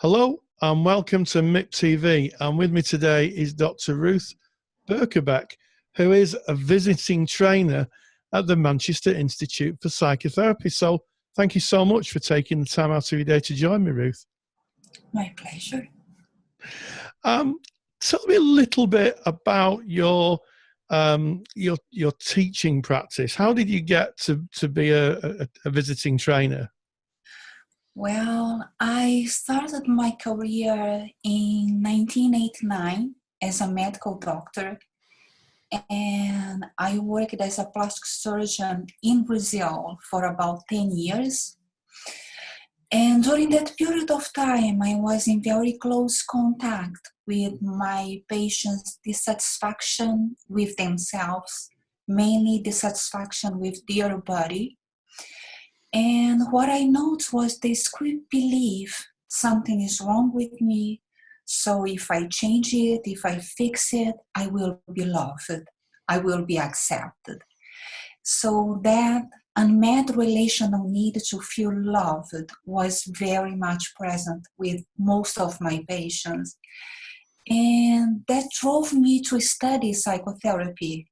Hello and welcome to MIP TV. And with me today is Dr. Ruth Birkebaek, who is a visiting trainer at the Manchester Institute for Psychotherapy. So thank you so much for taking the time out of your day to join me, Ruth. My pleasure. Tell me a little bit about your teaching practice. How did you get to be a visiting trainer? Well, I started my career in 1989 as a medical doctor, and I worked as a plastic surgeon in Brazil for about 10 years. And during that period of time, I was in very close contact with my patients' dissatisfaction with themselves, mainly dissatisfaction with their body. And what I noticed was they script belief something is wrong with me. So if I change it, if I fix it, I will be loved. I will be accepted. So that unmet relational need to feel loved was very much present with most of my patients. And that drove me to study psychotherapy.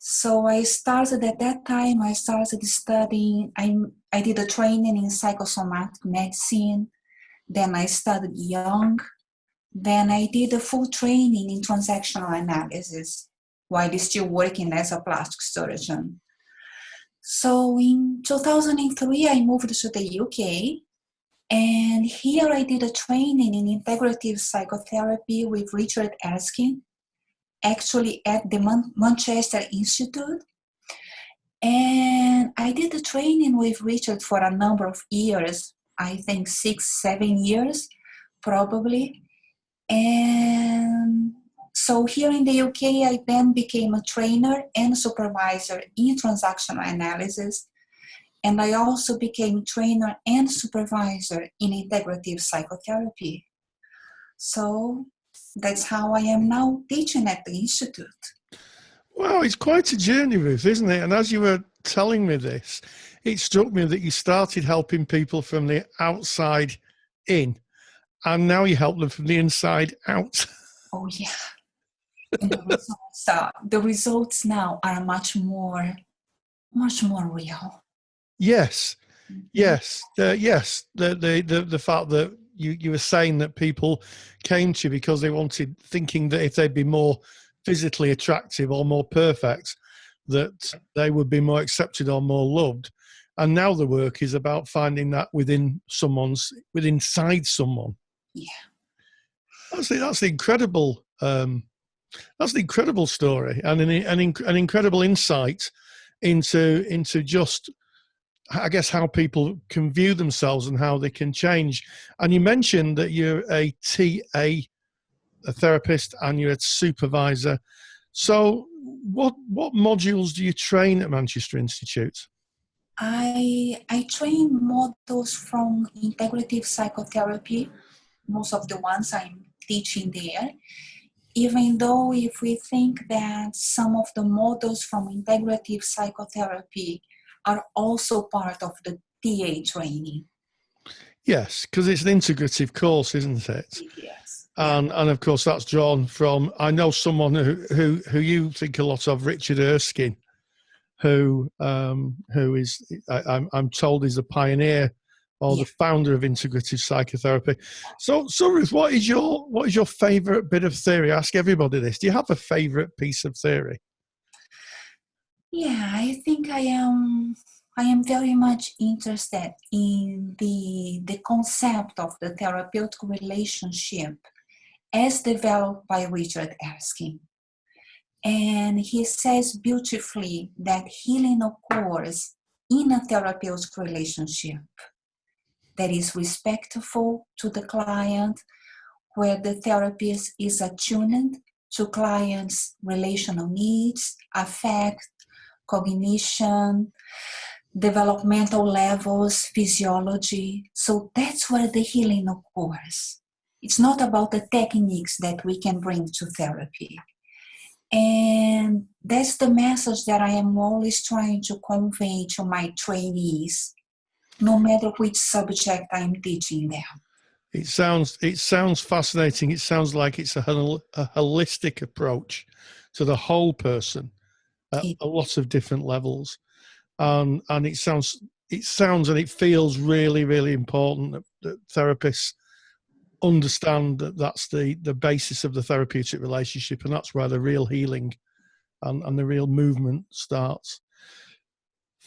So I started at that time, I started studying, I did a training in psychosomatic medicine, then I studied Jung, then I did a full training in transactional analysis while still working as a plastic surgeon. So in 2003, I moved to the UK, and here I did a training in integrative psychotherapy with Richard Erskine, actually at the Manchester Institute. And I did the training with Richard for a number of years, I think 6-7 years, probably. And so here in the UK, I then became a trainer and supervisor in transactional analysis. And I also became trainer and supervisor in integrative psychotherapy. So that's how I am now teaching at the Institute. Wow, it's quite a journey, Ruth, isn't it? And as you were telling me this, it struck me that you started helping people from the outside in, and now you help them from the inside out. Oh, yeah. And the results now are much more real. Yes, yes, yes. The fact that you were saying that people came to you because they wanted, thinking that if they'd be more physically attractive or more perfect, that they would be more accepted or more loved. And now the work is about finding that inside someone. Yeah, That's the incredible. That's the incredible story and an incredible insight into just, I guess, how people can view themselves and how they can change. And you mentioned that you're a TA, a therapist, and you're a supervisor. So what modules do you train at Manchester Institute? I train models from integrative psychotherapy, most of the ones I'm teaching there, even though if we think that some of the models from integrative psychotherapy are also part of the TA training. Yes, because it's an integrative course, isn't it? Yes. And of course that's drawn from, I know someone who you think a lot of, Richard Erskine, who is, I'm told, is a pioneer or the founder of integrative psychotherapy. So Ruth, what is your favorite bit of theory? I ask everybody this. Do you have a favorite piece of theory? Yeah, I think I am very much interested in the concept of the therapeutic relationship as developed by Richard Erskine. And he says beautifully that healing occurs in a therapeutic relationship that is respectful to the client, where the therapist is attuned to client's relational needs, affect, cognition, developmental levels, physiology. So that's where the healing occurs. It's not about the techniques that we can bring to therapy. And that's the message that I am always trying to convey to my trainees, no matter which subject I'm teaching them. It sounds fascinating. It sounds like it's a holistic approach to the whole person at It, a lot of different levels, and it sounds and it feels really, really important that therapists understand that that's the basis of the therapeutic relationship, and that's where the real healing and the real movement starts.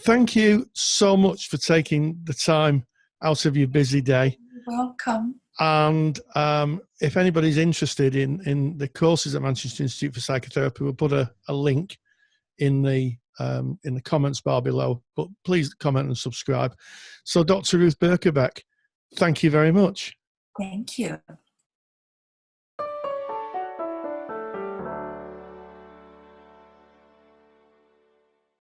Thank you so much for taking the time out of your busy day. welcome. And if anybody's interested in the courses at Manchester Institute for Psychotherapy, we'll put a link in the comments bar below. But please comment and subscribe. So, Dr. Ruth Birkebaek, thank you very much. Thank you.